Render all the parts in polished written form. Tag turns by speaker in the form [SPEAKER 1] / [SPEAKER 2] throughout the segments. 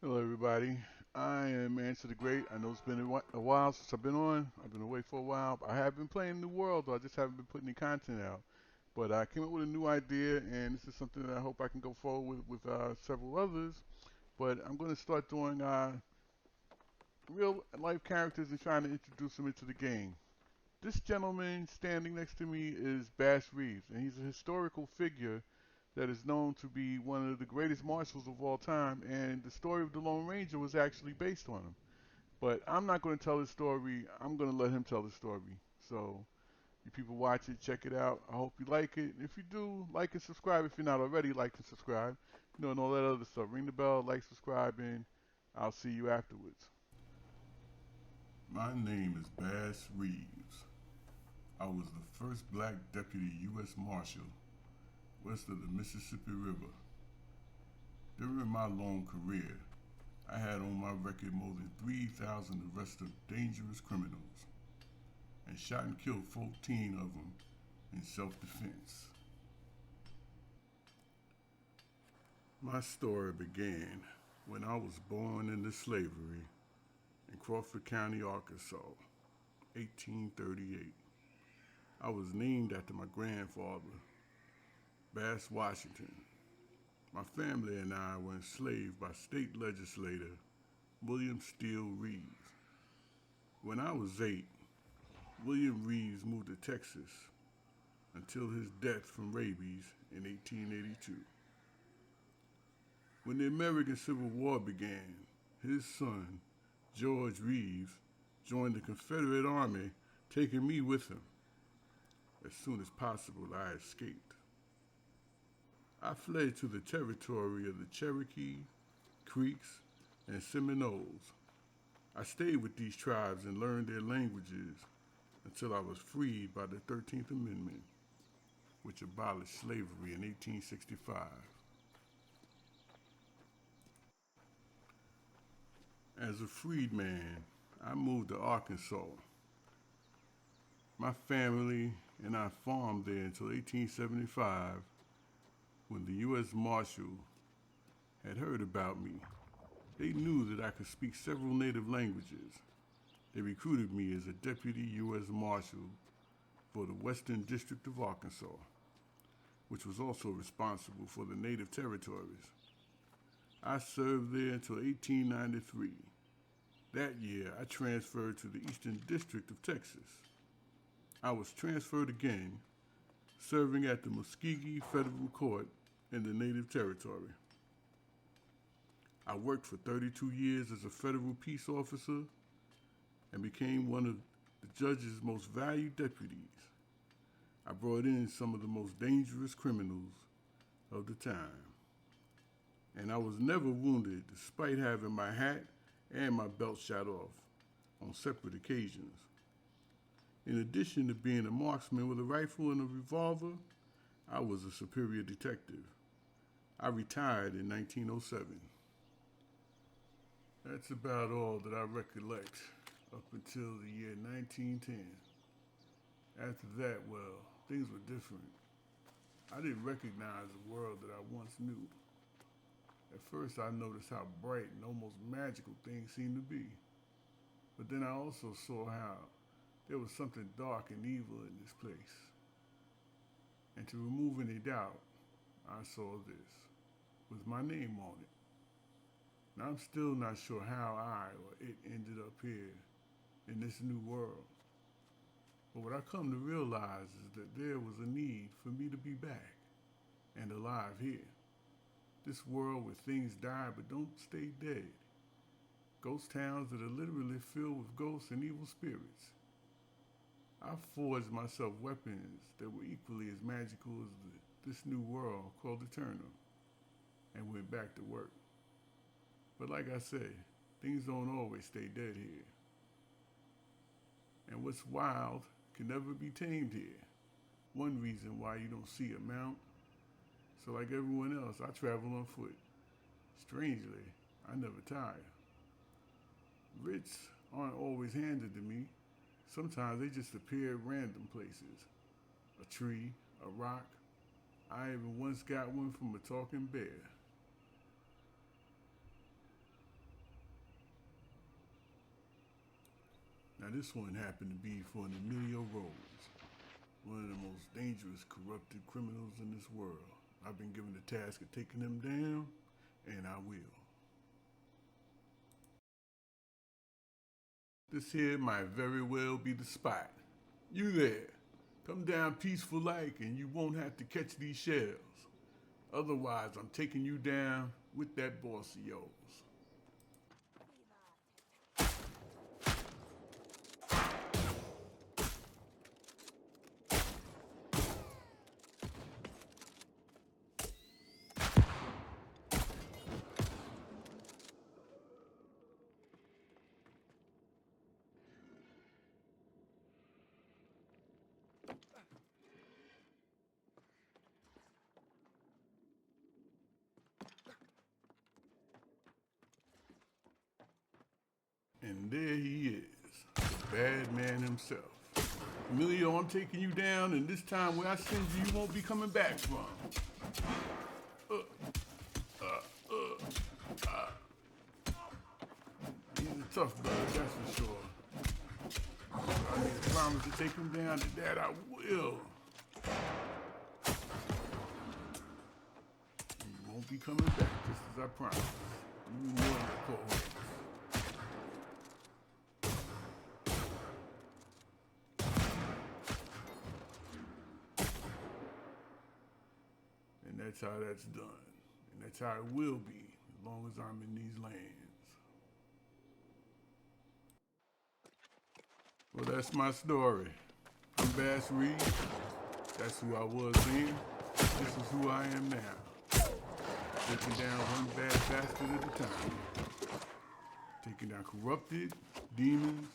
[SPEAKER 1] Hello, everybody. I am Answer the Great. I know it's been a while since I've been on. I've been away for a while. I have been playing New World, though. I just haven't been putting any content out. But I came up with a new idea, and this is something that I hope I can go forward with several others. But I'm going to start doing real life characters and trying to introduce them into the game. This gentleman standing next to me is Bass Reeves, and he's a historical figure that is known to be one of the greatest marshals of all time, and the story of the Lone Ranger was actually based on him. But I'm not going to tell his story. I'm going to let him tell his story. So, you people watch it, check it out. I hope you like it. If you do, like and subscribe if you're not already. Like and subscribe. And all that other stuff. Ring the bell, like, subscribe, and I'll see you afterwards.
[SPEAKER 2] My name is Bass Reeves. I was the first black deputy U.S. Marshal west of the Mississippi River. During my long career, I had on my record more than 3,000 arrests of dangerous criminals and shot and killed 14 of them in self defense. My story began when I was born into slavery in Crawford County, Arkansas, 1838. I was named after my grandfather, Bass Washington. My family and I were enslaved by state legislator William Steele Reeves. When I was 8, William Reeves moved to Texas until his death from rabies in 1882. When the American Civil War began, his son, George Reeves, joined the Confederate Army, taking me with him. As soon as possible, I escaped. I fled to the territory of the Cherokee, Creeks, and Seminoles. I stayed with these tribes and learned their languages until I was freed by the 13th Amendment, which abolished slavery in 1865. As a freedman, I moved to Arkansas. My family and I farmed there until 1875 when the U.S. Marshal had heard about me. They knew that I could speak several native languages. They recruited me as a deputy U.S. Marshal for the Western District of Arkansas, which was also responsible for the native territories. I served there until 1893. That year, I transferred to the Eastern District of Texas. I was transferred again, serving at the Muskogee Federal Court in the Native Territory. I worked for 32 years as a federal peace officer and became one of the judge's most valued deputies. I brought in some of the most dangerous criminals of the time. And I was never wounded despite having my hat and my belt shot off on separate occasions. In addition to being a marksman with a rifle and a revolver, I was a superior detective. I retired in 1907. That's about all that I recollect up until the year 1910. After that, well, things were different. I didn't recognize the world that I once knew. At first, I noticed how bright and almost magical things seemed to be. But then I also saw how there was something dark and evil in this place. And to remove any doubt, I saw this, with my name on it. Now, I'm still not sure how I or it ended up here in this new world. But what I come to realize is that there was a need for me to be back and alive here. This world where things die but don't stay dead. Ghost towns that are literally filled with ghosts and evil spirits. I forged myself weapons that were equally as magical as this new world called Eternal and went back to work. But like I said, things don't always stay dead here. And what's wild can never be tamed here. One reason why you don't see a mount. So like everyone else, I travel on foot. Strangely, I never tire. Writs aren't always handed to me. Sometimes they just appear at random places. A tree, a rock. I even once got one from a talking bear. Now this one happened to be for an Emilio Rose, one of the most dangerous, corrupted criminals in this world. I've been given the task of taking him down, and I will. This here might very well be the spot. You there. Come down peaceful like and you won't have to catch these shells. Otherwise, I'm taking you down with that boss of yours. And there he is, the bad man himself. Emilio, I'm taking you down, and this time where I send you, you won't be coming back from. He's a tough bird, that's for sure. I made a promise to take him down, and that I will. You won't be coming back, just as I promised. You know the call. And that's how that's done. And that's how it will be as long as I'm in these lands. Well, that's my story. I'm Bass Reeves. That's who I was then. This is who I am now. Taking down one bad bastard at a time. Taking down corrupted, demons,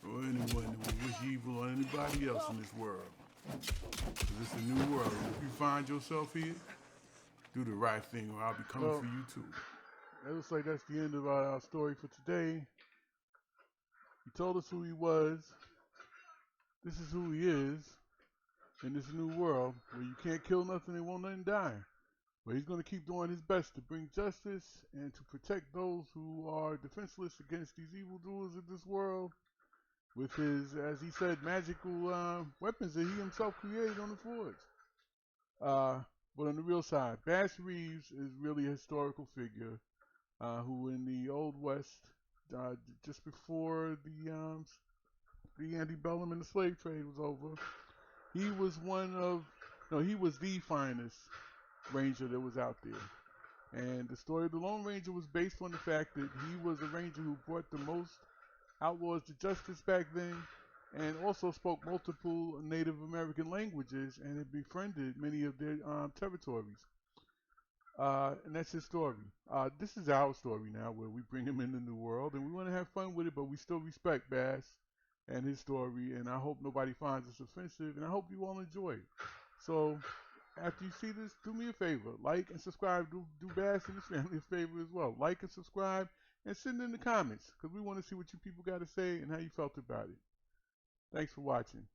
[SPEAKER 2] or anyone who would wish evil on anybody else in this world. Because it's a new world. And if you find yourself here, do the right thing or I'll be coming for you too.
[SPEAKER 1] It looks like that's the end of our story for today. He told us who he was. This is who he is in this new world where you can't kill nothing and won't nothing die. But he's going to keep doing his best to bring justice and to protect those who are defenseless against these evildoers of this world with his, as he said, magical weapons that he himself created on the forge. But on the real side, Bass Reeves is really a historical figure who in the Old West, just before the antebellum and the slave trade was over, he was he was the finest ranger that was out there. And the story of the Lone Ranger was based on the fact that he was a ranger who brought the most outlaws to justice back then, and also spoke multiple Native American languages and had befriended many of their territories. And that's his story. This is our story now, where we bring him in the new world, and we want to have fun with it, but we still respect Bass and his story, and I hope nobody finds us offensive, and I hope you all enjoy it. So, after you see this, do me a favor, like and subscribe. Do Bass and his family a favor as well. Like and subscribe, and send in the comments, because we want to see what you people got to say and how you felt about it. Thanks for watching.